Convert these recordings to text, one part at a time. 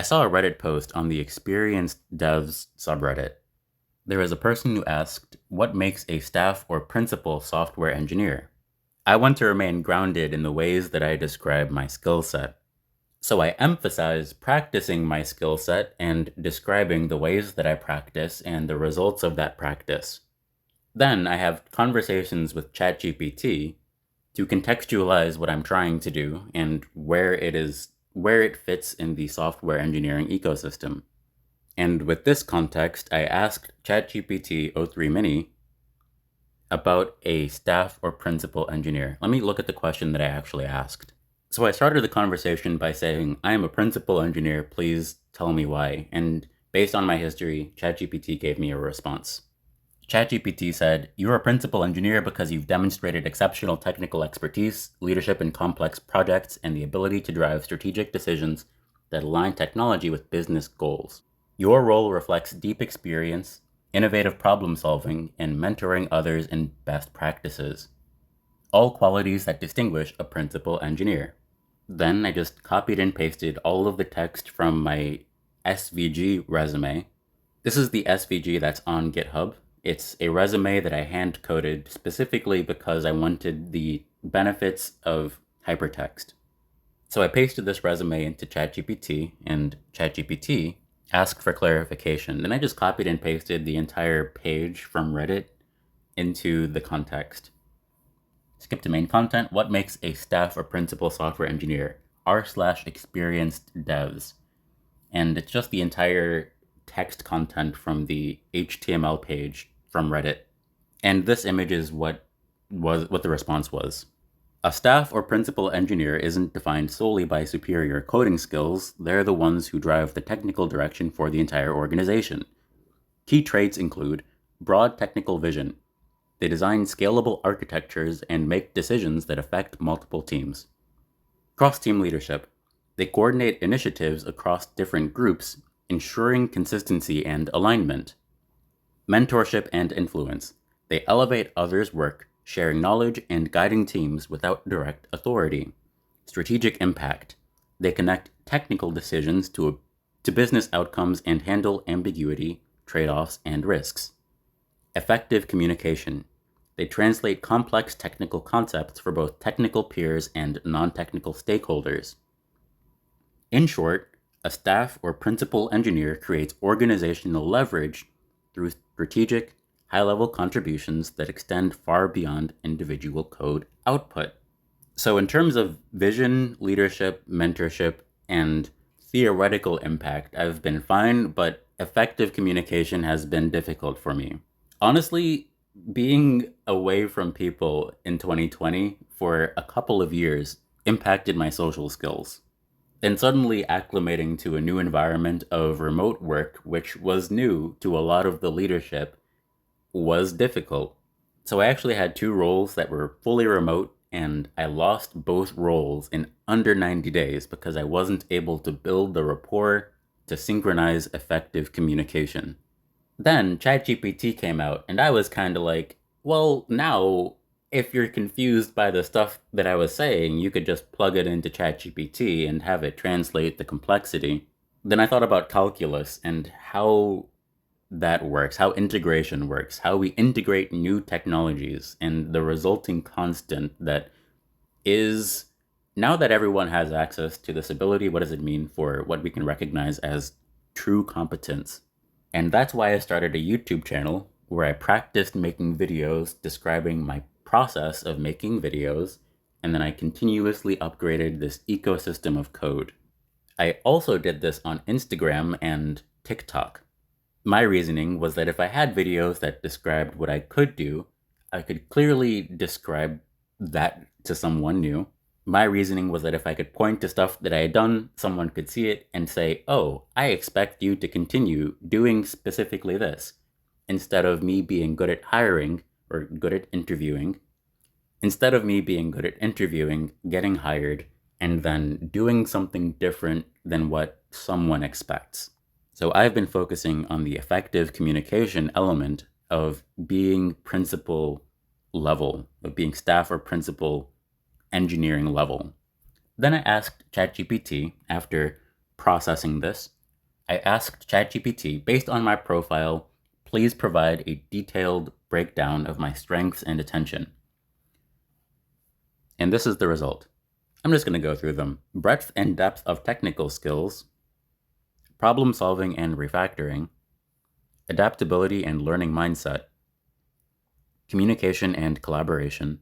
I saw a Reddit post on the experienced devs subreddit. There was a person who asked, what makes a staff or principal software engineer? I want to remain grounded in the ways that I describe my skill set. So I emphasize practicing my skill set and describing the ways that I practice and the results of that practice. Then I have conversations with ChatGPT to contextualize what I'm trying to do and where it fits in the software engineering ecosystem. And with this context, I asked ChatGPT o3 Mini about a staff or principal engineer. Let me look at the question that I actually asked. So I started the conversation by saying, I am a principal engineer, please tell me why. And based on my history, ChatGPT gave me a response. ChatGPT said, you're a principal engineer because you've demonstrated exceptional technical expertise, leadership in complex projects, and the ability to drive strategic decisions that align technology with business goals. Your role reflects deep experience, innovative problem solving, and mentoring others in best practices. All qualities that distinguish a principal engineer. Then I just copied and pasted all of the text from my SVG resume. This is the SVG that's on GitHub. It's a resume that I hand-coded specifically because I wanted the benefits of hypertext. So I pasted this resume into ChatGPT, and ChatGPT asked for clarification. Then I just copied and pasted the entire page from Reddit into the context. Skip to main content. What makes a staff or principal software engineer? r/experienced devs. And it's just the entire text content from the HTML page from Reddit. And this image is what the response was. A staff or principal engineer isn't defined solely by superior coding skills. They're the ones who drive the technical direction for the entire organization. Key traits include broad technical vision. They design scalable architectures and make decisions that affect multiple teams. Cross-team leadership. They coordinate initiatives across different groups, ensuring consistency and alignment. Mentorship and influence. They elevate others' work, sharing knowledge and guiding teams without direct authority. Strategic impact. They connect technical decisions to business outcomes and handle ambiguity, trade-offs, and risks. Effective communication. They translate complex technical concepts for both technical peers and non-technical stakeholders. In short, a staff or principal engineer creates organizational leverage through strategic, high-level contributions that extend far beyond individual code output. So in terms of vision, leadership, mentorship, and theoretical impact, I've been fine, but effective communication has been difficult for me. Honestly, being away from people in 2020 for a couple of years impacted my social skills. And suddenly acclimating to a new environment of remote work, which was new to a lot of the leadership, was difficult. So I actually had 2 roles that were fully remote, and I lost both roles in under 90 days because I wasn't able to build the rapport to synchronize effective communication. Then ChatGPT came out, and I was kind of like, well, now, if you're confused by the stuff that I was saying, you could just plug it into ChatGPT and have it translate the complexity. Then I thought about calculus and how that works, how integration works, how we integrate new technologies, and the resulting constant that is, now that everyone has access to this ability, what does it mean for what we can recognize as true competence? And that's why I started a YouTube channel where I practiced making videos describing my process of making videos, and then I continuously upgraded this ecosystem of code. I also did this on Instagram and TikTok. My reasoning was that if I had videos that described what I could do, I could clearly describe that to someone new. My reasoning was that if I could point to stuff that I had done, someone could see it and say, oh, I expect you to continue doing specifically this, instead of me being good at hiring or good at interviewing. Instead of me being good at interviewing, getting hired, and then doing something different than what someone expects. So I've been focusing on the effective communication element of being principal level, of being staff or principal engineering level. Then I asked ChatGPT, after processing this, I asked ChatGPT, based on my profile, please provide a detailed breakdown of my strengths and attention. And this is the result. I'm just going to go through them. Breadth and depth of technical skills, problem solving and refactoring, adaptability and learning mindset, communication and collaboration,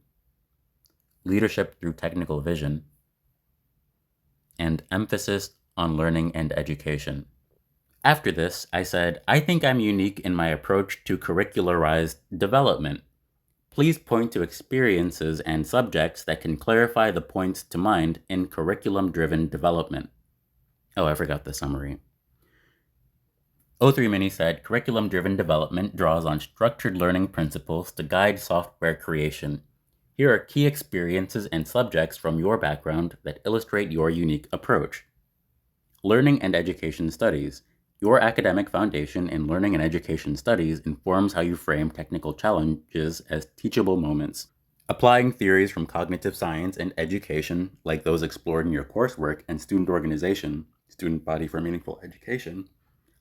leadership through technical vision, and emphasis on learning and education. After this, I said, I think I'm unique in my approach to curricularized development. Please point to experiences and subjects that can clarify the points to mind in curriculum-driven development. Oh, I forgot the summary. O3 Mini said, curriculum-driven development draws on structured learning principles to guide software creation. Here are key experiences and subjects from your background that illustrate your unique approach. Learning and education studies. Your academic foundation in learning and education studies informs how you frame technical challenges as teachable moments. Applying theories from cognitive science and education, like those explored in your coursework and student organization, Student Body for Meaningful Education,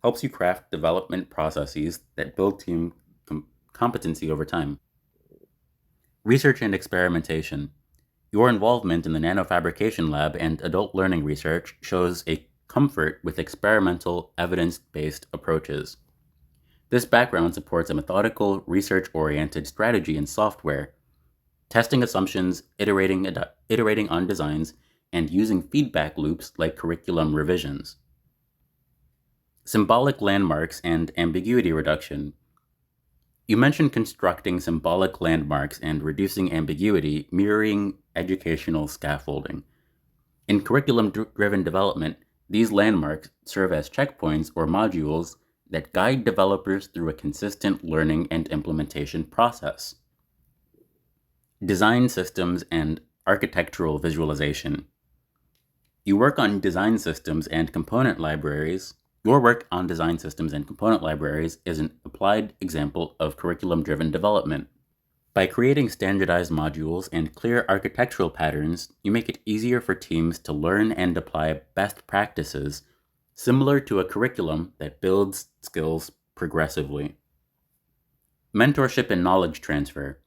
helps you craft development processes that build team competency over time. Research and experimentation. Your involvement in the nanofabrication lab and adult learning research shows a comfort with experimental, evidence-based approaches. This background supports a methodical, research-oriented strategy in software, testing assumptions, iterating on designs, and using feedback loops like curriculum revisions. Symbolic landmarks and ambiguity reduction. You mentioned constructing symbolic landmarks and reducing ambiguity, mirroring educational scaffolding. In curriculum-driven development, these landmarks serve as checkpoints or modules that guide developers through a consistent learning and implementation process. Design systems and architectural visualization. You work on design systems and component libraries. Your work on design systems and component libraries is an applied example of curriculum-driven development. By creating standardized modules and clear architectural patterns, you make it easier for teams to learn and apply best practices, similar to a curriculum that builds skills progressively. Mentorship and knowledge transfer.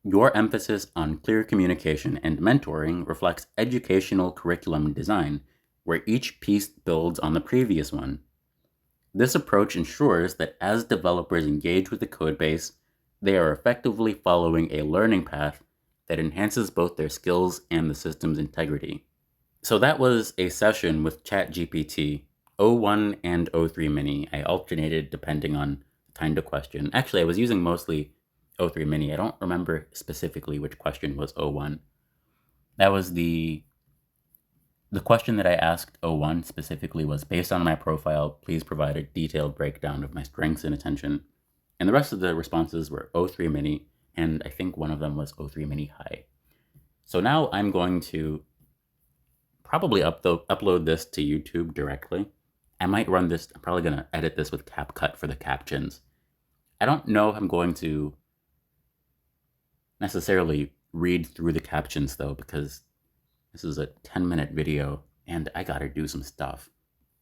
Your emphasis on clear communication and mentoring reflects educational curriculum design, where each piece builds on the previous one. This approach ensures that as developers engage with the codebase, they are effectively following a learning path that enhances both their skills and the system's integrity. So that was a session with ChatGPT, O1 and O3 Mini. I alternated depending on the kind of question. Actually, I was using mostly O3 Mini. I don't remember specifically which question was O1. That was the question that I asked O1 specifically was, based on my profile, please provide a detailed breakdown of my strengths and attention. And the rest of the responses were O3 Mini, and I think one of them was O3 Mini High. So now I'm going to probably upload this to YouTube directly. I might run this, I'm probably going to edit this with CapCut for the captions. I don't know if I'm going to necessarily read through the captions though, because this is a 10-minute video and I gotta do some stuff.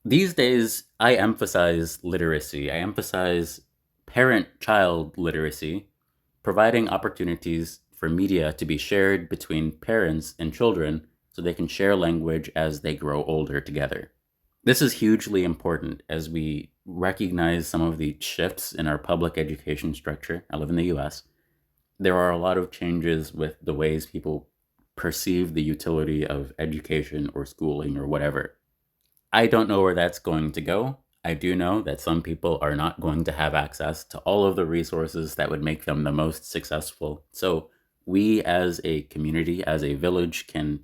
These days, I emphasize literacy. I emphasize parent-child literacy, providing opportunities for media to be shared between parents and children so they can share language as they grow older together. This is hugely important as we recognize some of the shifts in our public education structure. I live in the US. There are a lot of changes with the ways people perceive the utility of education or schooling or whatever. I don't know where that's going to go. I do know that some people are not going to have access to all of the resources that would make them the most successful. So we as a community, as a village, can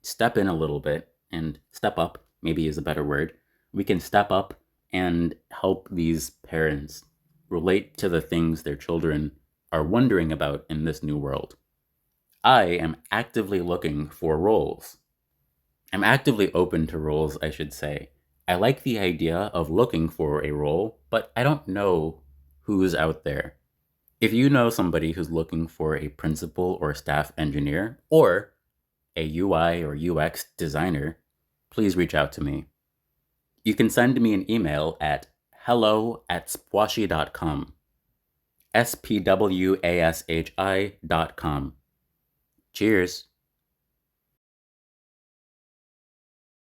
step in a little bit and step up, maybe is a better word. We can step up and help these parents relate to the things their children are wondering about in this new world. I am actively looking for roles. I'm actively open to roles, I should say. I like the idea of looking for a role, but I don't know who's out there. If you know somebody who's looking for a principal or staff engineer, or a UI or UX designer, please reach out to me. You can send me an email at hello@spwashi.com. spwashi.com. Cheers.